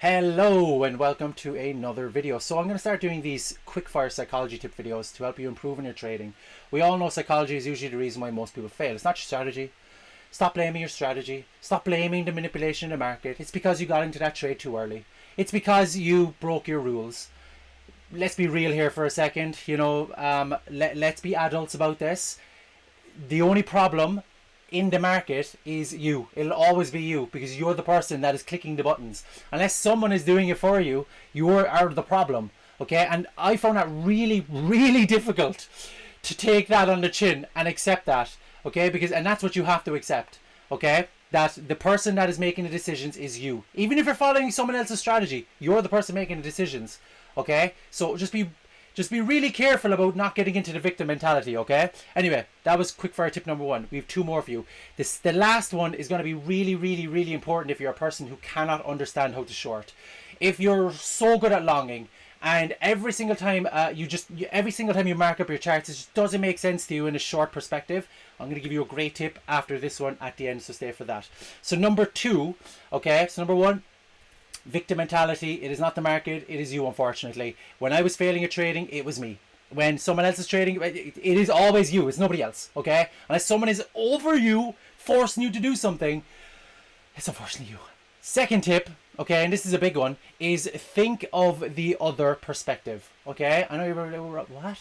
Hello and welcome to another video. So I'm going to start doing these quick-fire psychology tip videos to help you improve in your trading. We all know psychology is usually the reason why most people fail. It's not your strategy. Stop blaming your strategy. Stop blaming the manipulation of the market. It's because you got into that trade too early. It's because you broke your rules. Let's be real here for a second. Let's be adults about this. The only problem in the market is you. It'll always be you because you're the person that is clicking the buttons. Unless someone is doing it for you, you are the problem. Okay, and I found that really difficult to take that on the chin and accept that. Okay, and that's what you have to accept. Okay, that the person that is making the decisions is you. Even if you're following someone else's strategy, you're the person making the decisions. Okay, so just be really careful about not getting into the victim mentality, okay? Anyway, that was quickfire tip number one. We have two more for you. The last one is going to be really important if you're a person who cannot understand how to short. If you're so good at longing and every single time you mark up your charts, it just doesn't make sense to you in a short perspective, I'm going to give you a great tip after this one at the end, so stay for that. So number one, victim mentality. It is not the market, it is you, unfortunately. When I was failing at trading, it was me. When someone else is trading, it is always you. It's nobody else, okay? Unless someone is over you, forcing you to do something, it's unfortunately you. Second tip, okay, and this is a big one, is think of the other perspective, okay? I know you're what?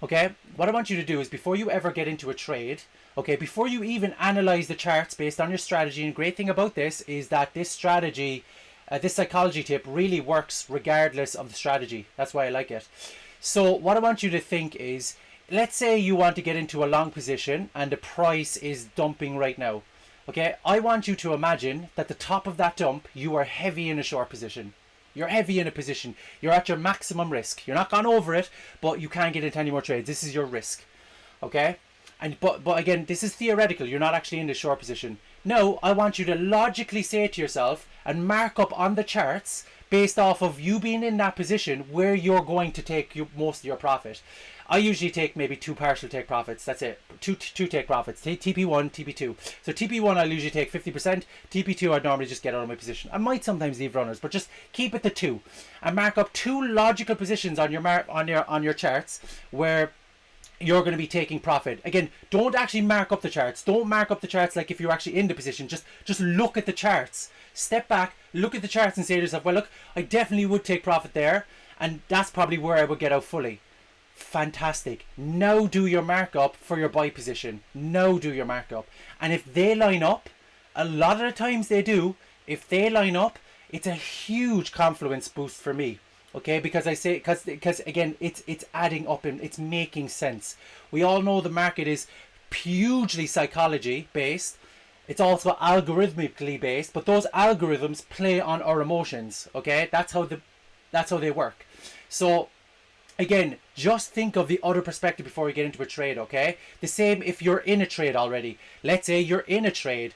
Okay, what I want you to do is before you ever get into a trade, okay, before you even analyze the charts based on your strategy, and the great thing about this is that this strategy, this psychology tip really works regardless of the strategy. That's why I like it. So what I want you to think is, let's say you want to get into a long position and the price is dumping right now. Okay, I want you to imagine that the top of that dump, you are heavy in a short position. You're heavy in a position. You're at your maximum risk. You're not gone over it, but you can't get into any more trades. This is your risk. Okay? But again, this is theoretical. You're not actually in the short position. No, I want you to logically say to yourself and mark up on the charts based off of you being in that position where you're going to take most of your profit. I usually take maybe two partial take profits. That's it. Two take profits. TP1, TP2. So TP1 I'll usually take 50%. TP2 I'd normally just get out of my position. I might sometimes leave runners, but just keep it to two. And mark up two logical positions on your charts where you're going to be taking profit. Again, don't actually mark up the charts. Don't mark up the charts like if you're actually in the position. Just look at the charts. Step back, look at the charts and say to yourself, well, look, I definitely would take profit there, and that's probably where I would get out fully. Fantastic. Now do your markup for your buy position. Now do your markup. And if they line up, a lot of the times they do, if they line up, it's a huge confluence boost for me. Okay, because again, it's adding up and it's making sense. We all know the market is hugely psychology based. It's also algorithmically based, but those algorithms play on our emotions. Okay, that's how they work. So again, just think of the other perspective before you get into a trade, okay? The same if you're in a trade already. Let's say you're in a trade,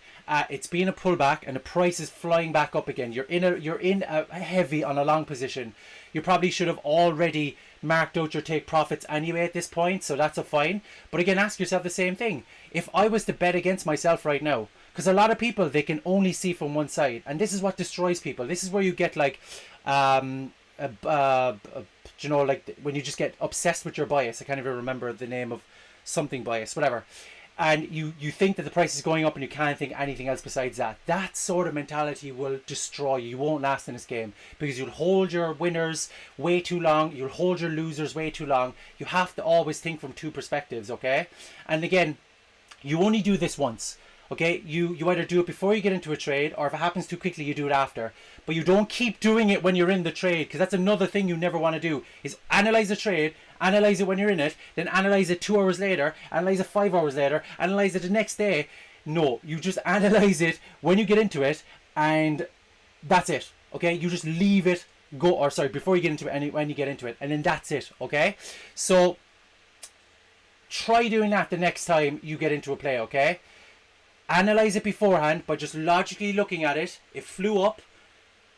it's been a pullback and the price is flying back up again. You're in a heavy on a long position. You probably should have already marked out your take profits anyway at this point, so that's a fine. But again, ask yourself the same thing. If I was to bet against myself right now, because a lot of people, they can only see from one side, and this is what destroys people. This is where you get like like when you just get obsessed with your bias. I can't even remember the name of something bias, whatever. And you think that the price is going up and you can't think anything else besides that. That sort of mentality will destroy you. You won't last in this game because you'll hold your winners way too long. You'll hold your losers way too long. You have to always think from two perspectives, okay? And again, you only do this once. Okay, you either do it before you get into a trade, or if it happens too quickly, you do it after. But you don't keep doing it when you're in the trade, because that's another thing you never want to do, is analyze the trade, analyze it when you're in it, then analyze it 2 hours later, analyze it 5 hours later, analyze it the next day. No, you just analyze it when you get into it, and that's it. Okay, you just leave it go, or sorry, before you get into it, and when you get into it, and then that's it. Okay, so try doing that the next time you get into a play, okay? Analyze it beforehand by just logically looking at it. It flew up.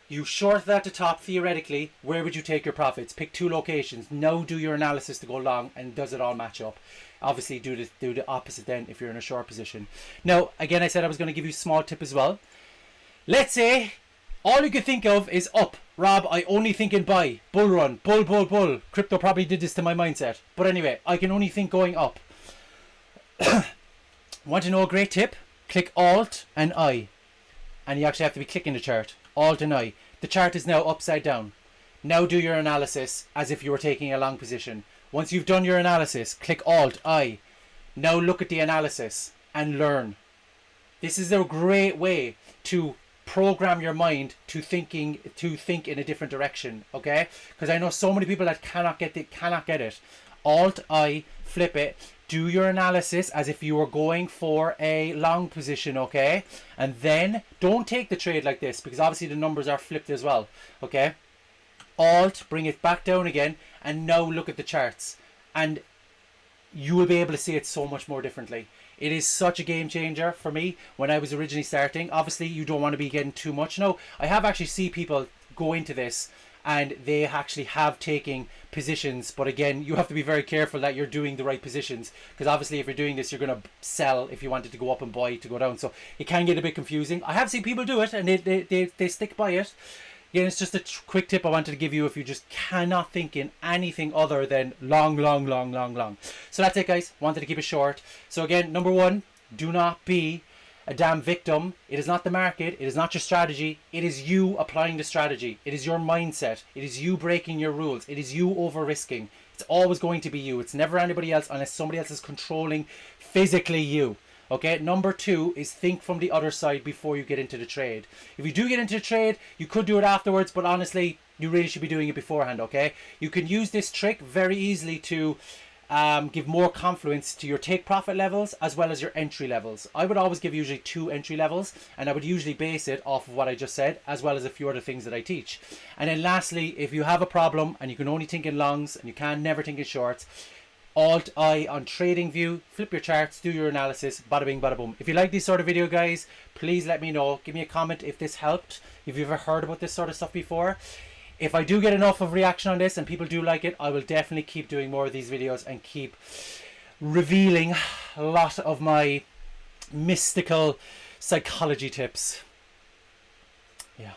You short that at the top theoretically. Where would you take your profits? Pick two locations. Now do your analysis to go long, and does it all match up? Obviously do the opposite then if you're in a short position. Now, again, I said I was going to give you a small tip as well. Let's say all you could think of is up. Rob, I only think in buy, bull run, bull, bull, bull. Crypto probably did this to my mindset. But anyway, I can only think going up. Want to know a great tip? Click Alt and I. And you actually have to be clicking the chart. Alt and I. The chart is now upside down. Now do your analysis as if you were taking a long position. Once you've done your analysis, click Alt, I. Now look at the analysis and learn. This is a great way to program your mind to think in a different direction, okay? Because I know so many people that cannot get it. Alt, I, flip it. Do your analysis as if you were going for a long position, okay? And then don't take the trade like this, because obviously the numbers are flipped as well, okay? Alt, bring it back down again, and now look at the charts. And you will be able to see it so much more differently. It is such a game changer for me when I was originally starting. Obviously, you don't want to be getting too much. No, I have actually seen people go into this and they actually have taken positions, but again, you have to be very careful that you're doing the right positions, because obviously if you're doing this, you're going to sell if you wanted to go up and buy to go down, so it can get a bit confusing. I have seen people do it and they stick by it. Again, it's just a quick tip I wanted to give you if you just cannot think in anything other than long. So that's it, guys. Wanted to keep it short. So again, number one, do not be a damn victim. It is not the market. It is not your strategy. It is you applying the strategy. It is your mindset. It is you breaking your rules. It is you over risking. It's always going to be you. It's never anybody else unless somebody else is controlling physically you. Okay, number two is think from the other side before you get into the trade. If you do get into the trade, you could do it afterwards, but honestly, you really should be doing it beforehand, okay? You can use this trick very easily to give more confluence to your take profit levels as well as your entry levels. I would always give usually 2 entry levels, and I would usually base it off of what I just said, as well as a few other things that I teach. And then lastly, if you have a problem and you can only think in longs and you can never think in shorts, Alt I on TradingView, flip your charts, do your analysis, bada bing, bada boom. If you like this sort of video, guys, please let me know. Give me a comment if this helped, if you've ever heard about this sort of stuff before. If I do get enough of reaction on this and people do like it, I will definitely keep doing more of these videos and keep revealing a lot of my mystical psychology tips. Yeah.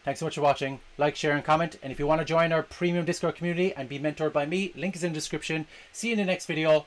Thanks so much for watching. Like, share, and comment. And if you want to join our premium Discord community and be mentored by me, link is in the description. See you in the next video.